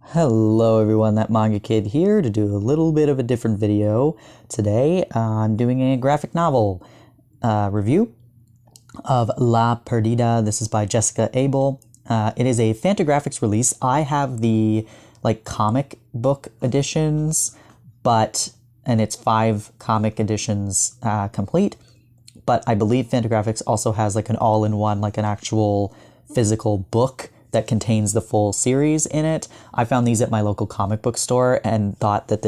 Hello everyone, that Manga Kid here to do a little bit of a different video. Today I'm doing a graphic novel review of La Perdida. This is by Jessica Abel. It is a Fantagraphics release. I have the comic book editions, and it's 5 comic editions complete. But I believe Fantagraphics also has an all-in-one, an actual physical book that contains the full series in it. I found these at my local comic book store and thought that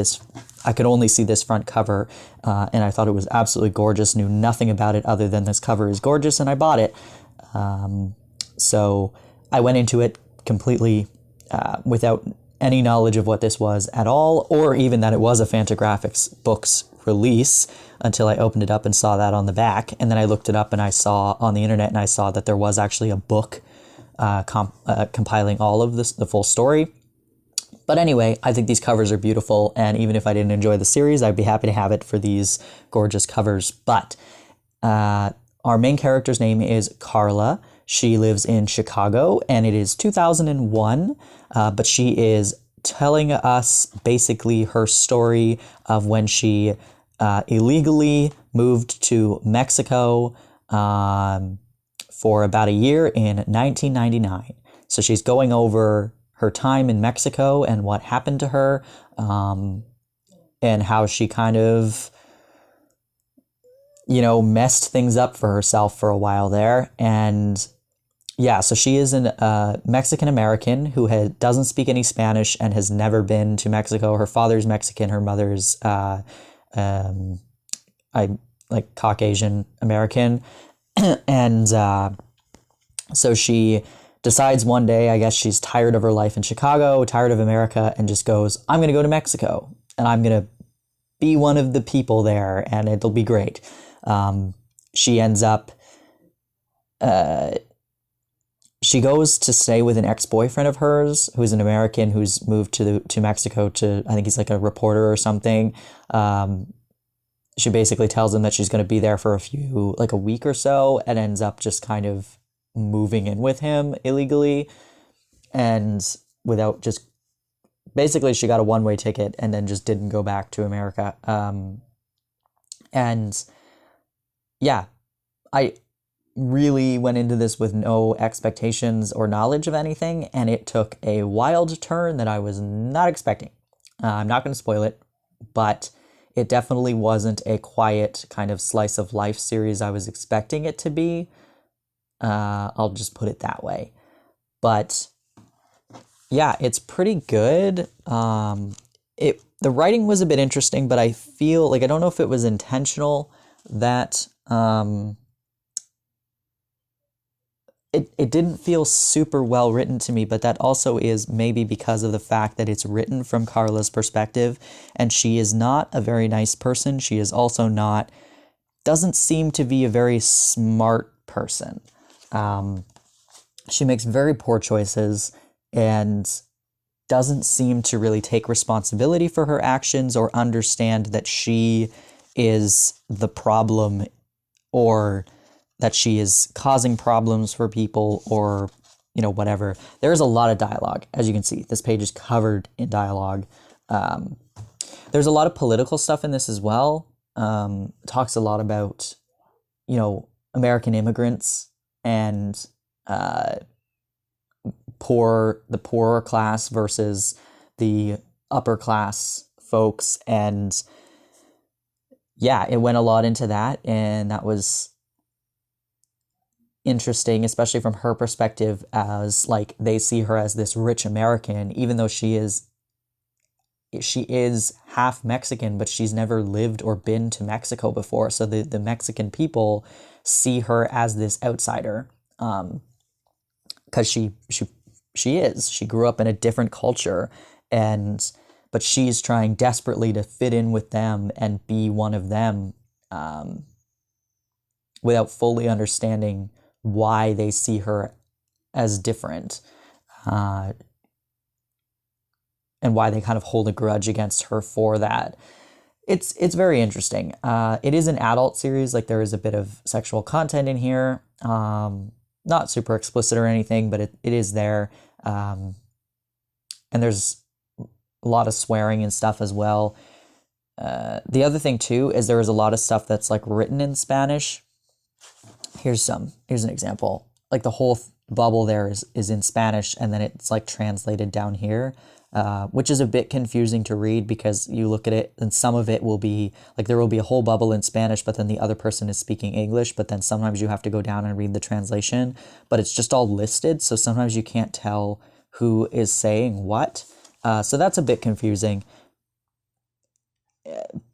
I could only see this front cover, and I thought it was absolutely gorgeous, knew nothing about it other than this cover is gorgeous, and I bought it. So I went into it completely without any knowledge of what this was at all, or even that it was a Fantagraphics books release, until I opened it up and saw that on the back. And then I looked it up and I saw on the internet and I saw that there was actually a book compiling all of the full story. But anyway, I think these covers are beautiful, and even if I didn't enjoy the series, I'd be happy to have it for these gorgeous covers. But our main character's name is Carla. She lives in Chicago, and it is 2001, but she is telling us basically her story of when she illegally moved to Mexico for about a year in 1999. So she's going over her time in Mexico and what happened to her, and how she kind of, messed things up for herself for a while there. And yeah, so she is a Mexican-American who doesn't speak any Spanish and has never been to Mexico. Her father's Mexican, her mother's Caucasian American. And so she decides one day, I guess she's tired of her life in Chicago, tired of America, and just goes, I'm going to go to Mexico, and I'm going to be one of the people there, and it'll be great. She ends up, she goes to stay with an ex-boyfriend of hers, who's an American who's moved to Mexico to, I think he's a reporter or something. She basically tells him that she's going to be there for a week or so, and ends up just kind of moving in with him illegally, and basically she got a one-way ticket and then just didn't go back to America. And yeah, I really went into this with no expectations or knowledge of anything, and it took a wild turn that I was not expecting. I'm not going to spoil it, but it definitely wasn't a quiet kind of slice of life series I was expecting it to be. I'll just put it that way. But yeah, it's pretty good. The writing was a bit interesting, but I feel I don't know if it was intentional that it didn't feel super well written to me, but that also is maybe because of the fact that it's written from Carla's perspective, and she is not a very nice person. She is also doesn't seem to be a very smart person. She makes very poor choices and doesn't seem to really take responsibility for her actions or understand that she is the problem, or that she is causing problems for people, or, whatever. There's a lot of dialogue. As you can see, this page is covered in dialogue. There's a lot of political stuff in this as well. Talks a lot about, American immigrants and the poorer class versus the upper class folks. And yeah, it went a lot into that, and that was interesting, especially from her perspective, as they see her as this rich American, even though she is half Mexican, but she's never lived or been to Mexico before. So the Mexican people see her as this outsider, because she grew up in a different culture, but she's trying desperately to fit in with them and be one of them, without fully understanding why they see her as different, and why they kind of hold a grudge against her for that. It's very interesting. It is an adult series. There is a bit of sexual content in here. Not super explicit or anything, but it is there. And there's a lot of swearing and stuff as well. The other thing too is there is a lot of stuff that's like written in Spanish. Here's an example. Like the whole bubble there is in Spanish, and then it's like translated down here, which is a bit confusing to read because you look at it and some of it will be like there will be a whole bubble in Spanish, but then the other person is speaking English, but then sometimes you have to go down and read the translation, but it's just all listed, so sometimes you can't tell who is saying what. So that's a bit confusing,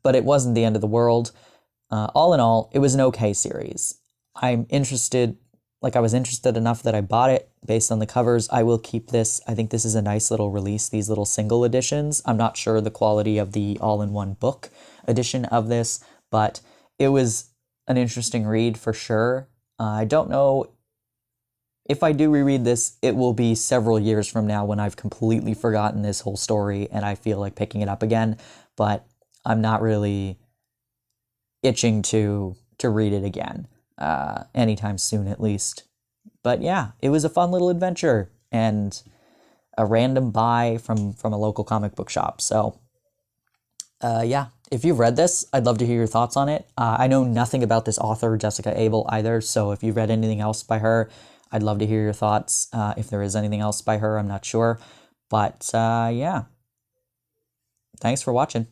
but it wasn't the end of the world. All in all, it was an okay series. I was interested enough that I bought it based on the covers. I will keep this. I think this is a nice little release, these little single editions. I'm not sure the quality of the all-in-one book edition of this, but it was an interesting read for sure. I don't know if I do reread this, it will be several years from now when I've completely forgotten this whole story and I feel like picking it up again, but I'm not really itching to read it again. Anytime soon at least. But yeah, it was a fun little adventure and a random buy from a local comic book shop. So yeah, if you've read this, I'd love to hear your thoughts on it. I know nothing about this author, Jessica Abel, either, so if you've read anything else by her, I'd love to hear your thoughts. If there is anything else by her, I'm not sure. But yeah, thanks for watching.